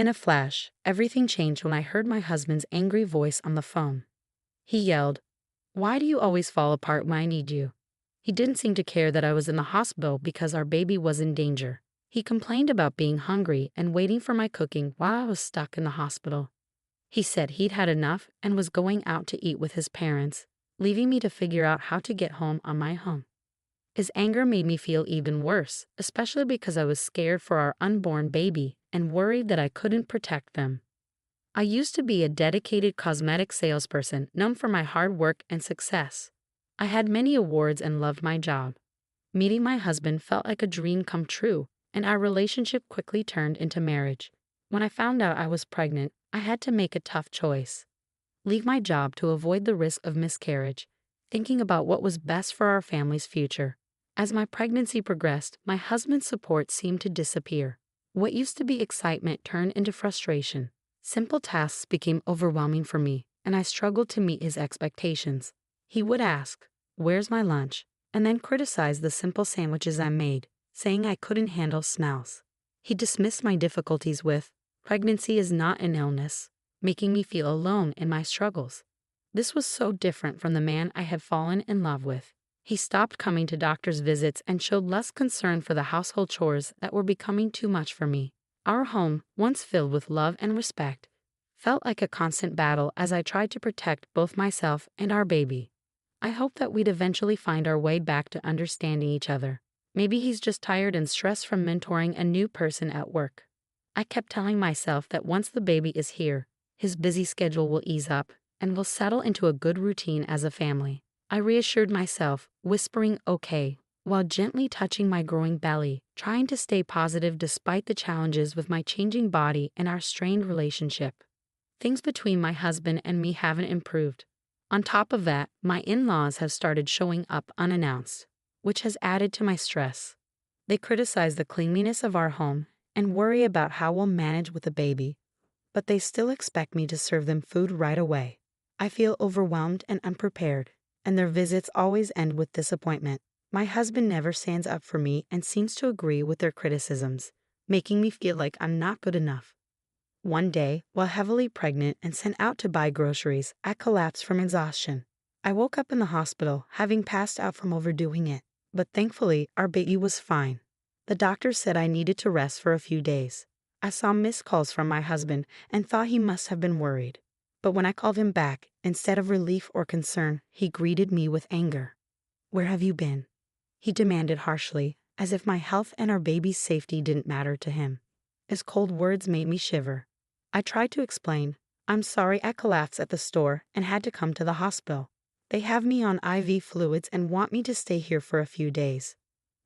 In a flash, everything changed when I heard my husband's angry voice on the phone. He yelled, "Why do you always fall apart when I need you?" He didn't seem to care that I was in the hospital because our baby was in danger. He complained about being hungry and waiting for my cooking while I was stuck in the hospital. He said he'd had enough and was going out to eat with his parents, leaving me to figure out how to get home on my own. His anger made me feel even worse, especially because I was scared for our unborn baby and worried that I couldn't protect them. I used to be a dedicated cosmetic salesperson known for my hard work and success. I had many awards and loved my job. Meeting my husband felt like a dream come true, and our relationship quickly turned into marriage. When I found out I was pregnant, I had to make a tough choice. Leave my job to avoid the risk of miscarriage, thinking about what was best for our family's future. As my pregnancy progressed, my husband's support seemed to disappear. What used to be excitement turned into frustration. Simple tasks became overwhelming for me, and I struggled to meet his expectations. He would ask, "Where's my lunch?" and then criticize the simple sandwiches I made, saying I couldn't handle smells. He dismissed my difficulties with, "Pregnancy is not an illness," making me feel alone in my struggles. This was so different from the man I had fallen in love with. He stopped coming to doctor's visits and showed less concern for the household chores that were becoming too much for me. Our home, once filled with love and respect, felt like a constant battle as I tried to protect both myself and our baby. I hoped that we'd eventually find our way back to understanding each other. Maybe he's just tired and stressed from mentoring a new person at work. I kept telling myself that once the baby is here, his busy schedule will ease up and we'll settle into a good routine as a family. I reassured myself, whispering "okay," while gently touching my growing belly, trying to stay positive despite the challenges with my changing body and our strained relationship. Things between my husband and me haven't improved. On top of that, my in-laws have started showing up unannounced, which has added to my stress. They criticize the cleanliness of our home and worry about how we'll manage with the baby, but they still expect me to serve them food right away. I feel overwhelmed and unprepared, and their visits always end with disappointment. My husband never stands up for me and seems to agree with their criticisms, making me feel like I'm not good enough. One day, while heavily pregnant and sent out to buy groceries, I collapsed from exhaustion. I woke up in the hospital, having passed out from overdoing it, but thankfully, our baby was fine. The doctor said I needed to rest for a few days. I saw missed calls from my husband and thought he must have been worried. But when I called him back, instead of relief or concern, he greeted me with anger. "Where have you been?" he demanded harshly, as if my health and our baby's safety didn't matter to him. His cold words made me shiver. I tried to explain, "I'm sorry I collapsed at the store and had to come to the hospital. They have me on IV fluids and want me to stay here for a few days."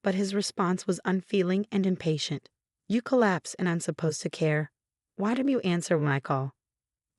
But his response was unfeeling and impatient. "You collapse and I'm supposed to care. Why don't you answer when I call?"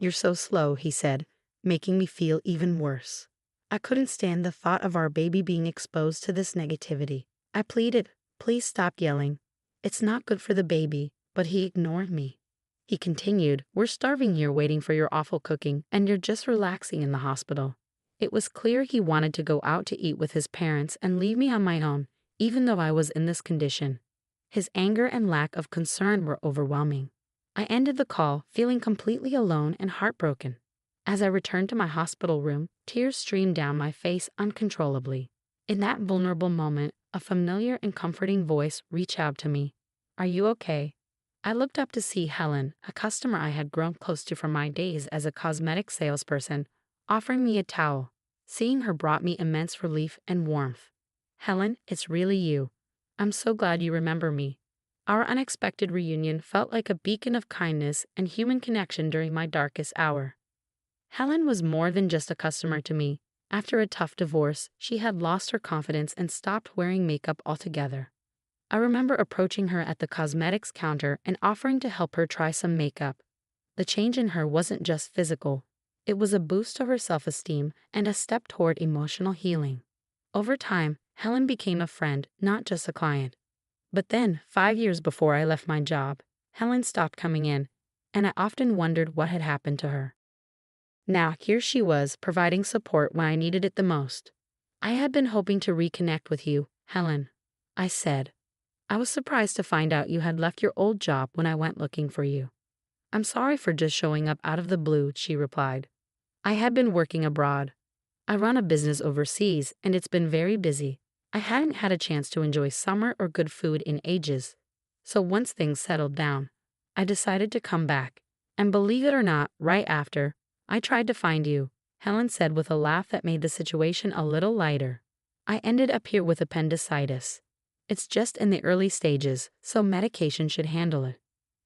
"You're so slow," he said, making me feel even worse. I couldn't stand the thought of our baby being exposed to this negativity. I pleaded, "Please stop yelling. It's not good for the baby," but he ignored me. He continued, "We're starving here waiting for your awful cooking, and you're just relaxing in the hospital." It was clear he wanted to go out to eat with his parents and leave me on my own, even though I was in this condition. His anger and lack of concern were overwhelming. I ended the call, feeling completely alone and heartbroken. As I returned to my hospital room, tears streamed down my face uncontrollably. In that vulnerable moment, a familiar and comforting voice reached out to me. "Are you okay?" I looked up to see Helen, a customer I had grown close to from my days as a cosmetic salesperson, offering me a towel. Seeing her brought me immense relief and warmth. "Helen, it's really you. I'm so glad you remember me." Our unexpected reunion felt like a beacon of kindness and human connection during my darkest hour. Helen was more than just a customer to me. After a tough divorce, she had lost her confidence and stopped wearing makeup altogether. I remember approaching her at the cosmetics counter and offering to help her try some makeup. The change in her wasn't just physical. It was a boost to her self-esteem and a step toward emotional healing. Over time, Helen became a friend, not just a client. But then, 5 years before I left my job, Helen stopped coming in, and I often wondered what had happened to her. Now, here she was, providing support when I needed it the most. "I had been hoping to reconnect with you, Helen," I said. "I was surprised to find out you had left your old job when I went looking for you." "I'm sorry for just showing up out of the blue," she replied. "I had been working abroad. I run a business overseas, and it's been very busy. I hadn't had a chance to enjoy summer or good food in ages. So once things settled down, I decided to come back. And believe it or not, right after, I tried to find you," Helen said with a laugh that made the situation a little lighter. "I ended up here with appendicitis. It's just in the early stages, so medication should handle it.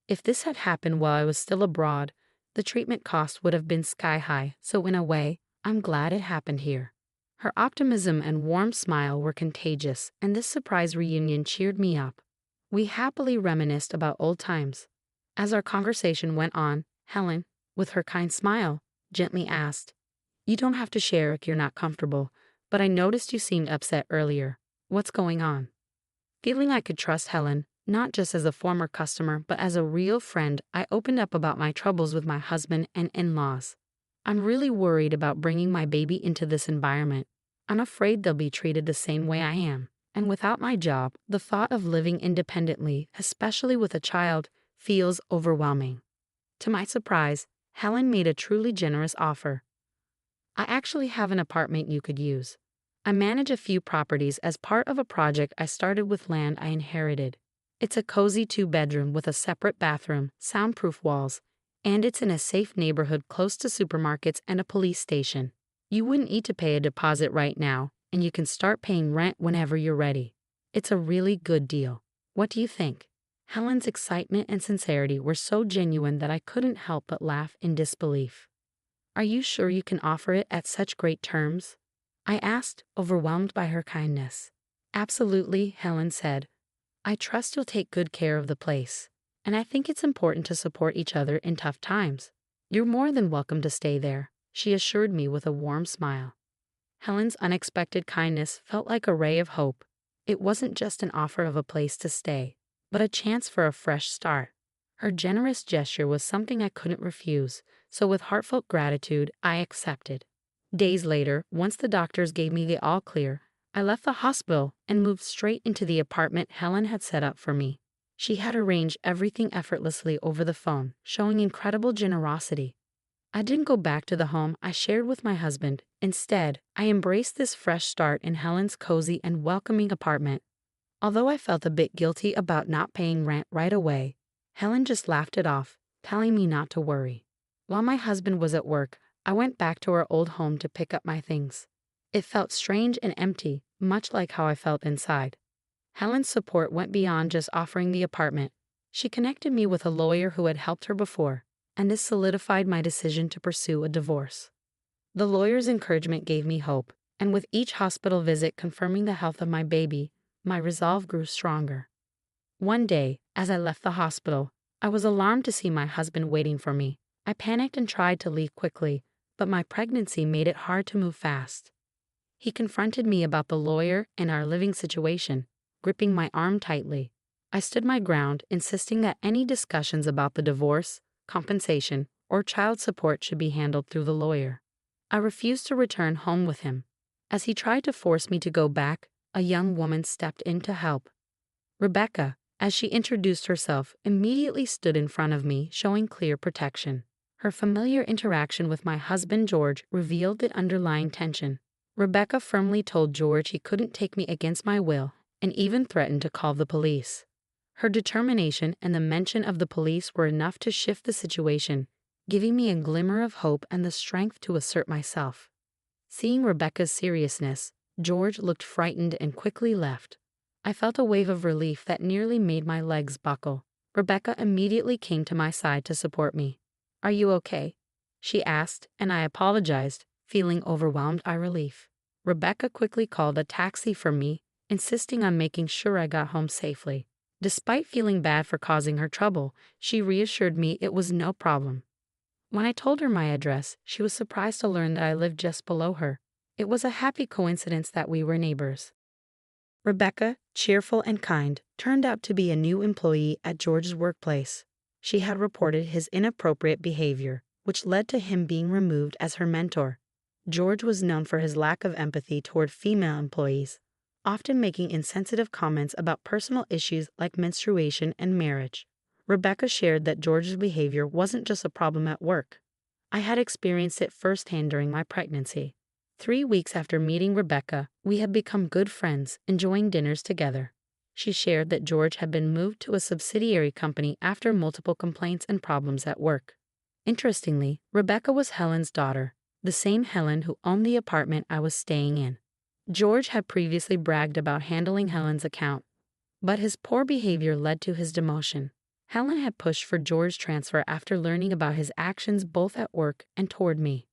If this had happened while I was still abroad, the treatment cost would have been sky high, so in a way, I'm glad it happened here." Her optimism and warm smile were contagious, and this surprise reunion cheered me up. We happily reminisced about old times. As our conversation went on, Helen, with her kind smile, gently asked, "You don't have to share if you're not comfortable, but I noticed you seemed upset earlier. What's going on?" Feeling I could trust Helen, not just as a former customer but as a real friend, I opened up about my troubles with my husband and in-laws. "I'm really worried about bringing my baby into this environment. I'm afraid they'll be treated the same way I am. And without my job, the thought of living independently, especially with a child, feels overwhelming." To my surprise, Helen made a truly generous offer. "I actually have an apartment you could use. I manage a few properties as part of a project I started with land I inherited. It's a cozy 2-bedroom with a separate bathroom, soundproof walls, and it's in a safe neighborhood close to supermarkets and a police station. You wouldn't need to pay a deposit right now, and you can start paying rent whenever you're ready. It's a really good deal. What do you think?" Helen's excitement and sincerity were so genuine that I couldn't help but laugh in disbelief. "Are you sure you can offer it at such great terms?" I asked, overwhelmed by her kindness. "Absolutely," Helen said. "I trust you'll take good care of the place, and I think it's important to support each other in tough times. You're more than welcome to stay there," she assured me with a warm smile. Helen's unexpected kindness felt like a ray of hope. It wasn't just an offer of a place to stay, but a chance for a fresh start. Her generous gesture was something I couldn't refuse, so with heartfelt gratitude, I accepted. Days later, once the doctors gave me the all clear, I left the hospital and moved straight into the apartment Helen had set up for me. She had arranged everything effortlessly over the phone, showing incredible generosity. I didn't go back to the home I shared with my husband. Instead, I embraced this fresh start in Helen's cozy and welcoming apartment. Although I felt a bit guilty about not paying rent right away, Helen just laughed it off, telling me not to worry. While my husband was at work, I went back to our old home to pick up my things. It felt strange and empty, much like how I felt inside. Helen's support went beyond just offering the apartment. She connected me with a lawyer who had helped her before, and this solidified my decision to pursue a divorce. The lawyer's encouragement gave me hope, and with each hospital visit confirming the health of my baby, my resolve grew stronger. One day, as I left the hospital, I was alarmed to see my husband waiting for me. I panicked and tried to leave quickly, but my pregnancy made it hard to move fast. He confronted me about the lawyer and our living situation, gripping my arm tightly. I stood my ground, insisting that any discussions about the divorce, compensation, or child support should be handled through the lawyer. I refused to return home with him. As he tried to force me to go back, a young woman stepped in to help. Rebecca, as she introduced herself, immediately stood in front of me, showing clear protection. Her familiar interaction with my husband George revealed the underlying tension. Rebecca firmly told George he couldn't take me against my will, and even threatened to call the police. Her determination and the mention of the police were enough to shift the situation, giving me a glimmer of hope and the strength to assert myself. Seeing Rebecca's seriousness, George looked frightened and quickly left. I felt a wave of relief that nearly made my legs buckle. Rebecca immediately came to my side to support me. "Are you okay?" she asked, and I apologized, feeling overwhelmed by relief. Rebecca quickly called a taxi for me, insisting on making sure I got home safely. Despite feeling bad for causing her trouble, she reassured me it was no problem. When I told her my address, she was surprised to learn that I lived just below her. It was a happy coincidence that we were neighbors. Rebecca, cheerful and kind, turned out to be a new employee at George's workplace. She had reported his inappropriate behavior, which led to him being removed as her mentor. George was known for his lack of empathy toward female employees, often making insensitive comments about personal issues like menstruation and marriage. Rebecca shared that George's behavior wasn't just a problem at work. I had experienced it firsthand during my pregnancy. 3 weeks after meeting Rebecca, we had become good friends, enjoying dinners together. She shared that George had been moved to a subsidiary company after multiple complaints and problems at work. Interestingly, Rebecca was Helen's daughter, the same Helen who owned the apartment I was staying in. George had previously bragged about handling Helen's account, but his poor behavior led to his demotion. Helen had pushed for George's transfer after learning about his actions both at work and toward me.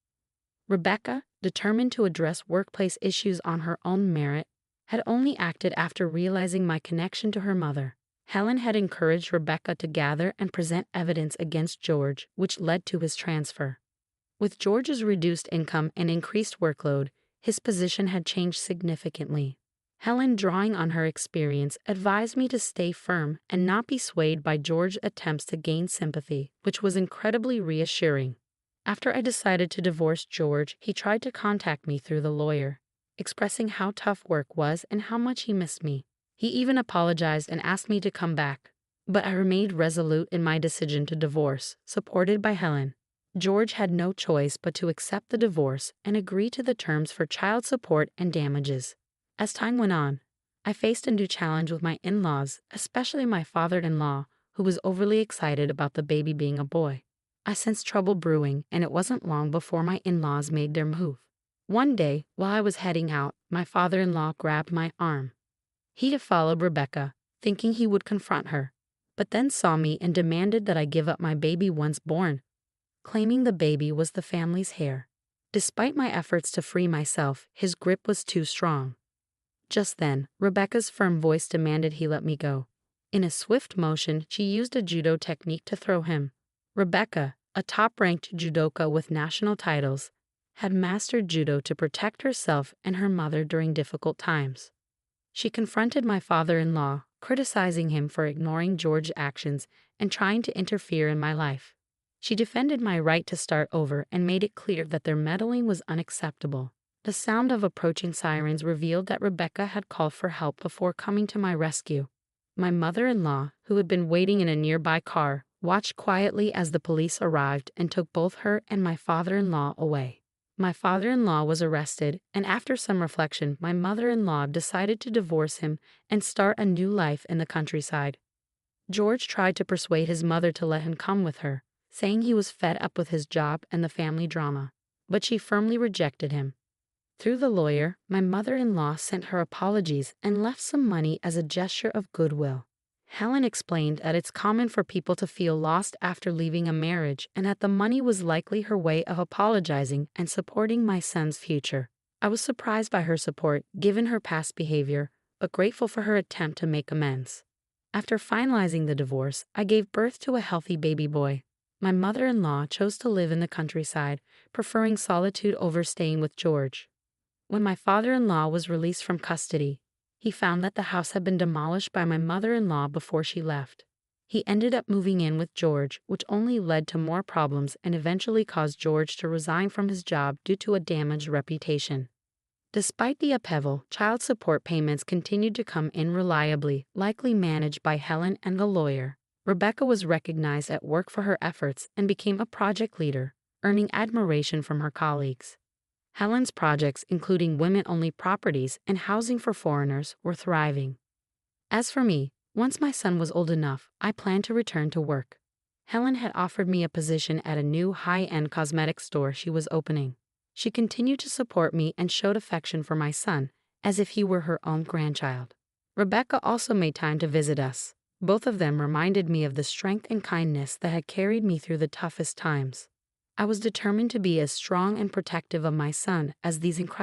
Rebecca, determined to address workplace issues on her own merit, had only acted after realizing my connection to her mother. Helen had encouraged Rebecca to gather and present evidence against George, which led to his transfer. With George's reduced income and increased workload, his position had changed significantly. Helen, drawing on her experience, advised me to stay firm and not be swayed by George's attempts to gain sympathy, which was incredibly reassuring. After I decided to divorce George, he tried to contact me through the lawyer, expressing how tough work was and how much he missed me. He even apologized and asked me to come back, but I remained resolute in my decision to divorce, supported by Helen. George had no choice but to accept the divorce and agree to the terms for child support and damages. As time went on, I faced a new challenge with my in-laws, especially my father-in-law, who was overly excited about the baby being a boy. I sensed trouble brewing, and it wasn't long before my in-laws made their move. One day, while I was heading out, my father-in-law grabbed my arm. He had followed Rebecca, thinking he would confront her, but then saw me and demanded that I give up my baby once born, claiming the baby was the family's heir. Despite my efforts to free myself, his grip was too strong. Just then, Rebecca's firm voice demanded he let me go. In a swift motion, she used a judo technique to throw him. Rebecca, a top-ranked judoka with national titles, had mastered judo to protect herself and her mother during difficult times. She confronted my father-in-law, criticizing him for ignoring George's actions and trying to interfere in my life. She defended my right to start over and made it clear that their meddling was unacceptable. The sound of approaching sirens revealed that Rebecca had called for help before coming to my rescue. My mother-in-law, who had been waiting in a nearby car, watched quietly as the police arrived and took both her and my father-in-law away. My father-in-law was arrested, and after some reflection, my mother-in-law decided to divorce him and start a new life in the countryside. George tried to persuade his mother to let him come with her, saying he was fed up with his job and the family drama, but she firmly rejected him. Through the lawyer, my mother-in-law sent her apologies and left some money as a gesture of goodwill. Helen explained that it's common for people to feel lost after leaving a marriage and that the money was likely her way of apologizing and supporting my son's future. I was surprised by her support, given her past behavior, but grateful for her attempt to make amends. After finalizing the divorce, I gave birth to a healthy baby boy. My mother-in-law chose to live in the countryside, preferring solitude over staying with George. When my father-in-law was released from custody, he found that the house had been demolished by my mother-in-law before she left. He ended up moving in with George, which only led to more problems and eventually caused George to resign from his job due to a damaged reputation. Despite the upheaval, child support payments continued to come in reliably, likely managed by Helen and the lawyer. Rebecca was recognized at work for her efforts and became a project leader, earning admiration from her colleagues. Helen's projects, including women-only properties and housing for foreigners, were thriving. As for me, once my son was old enough, I planned to return to work. Helen had offered me a position at a new high-end cosmetics store she was opening. She continued to support me and showed affection for my son, as if he were her own grandchild. Rebecca also made time to visit us. Both of them reminded me of the strength and kindness that had carried me through the toughest times. I was determined to be as strong and protective of my son as these incredible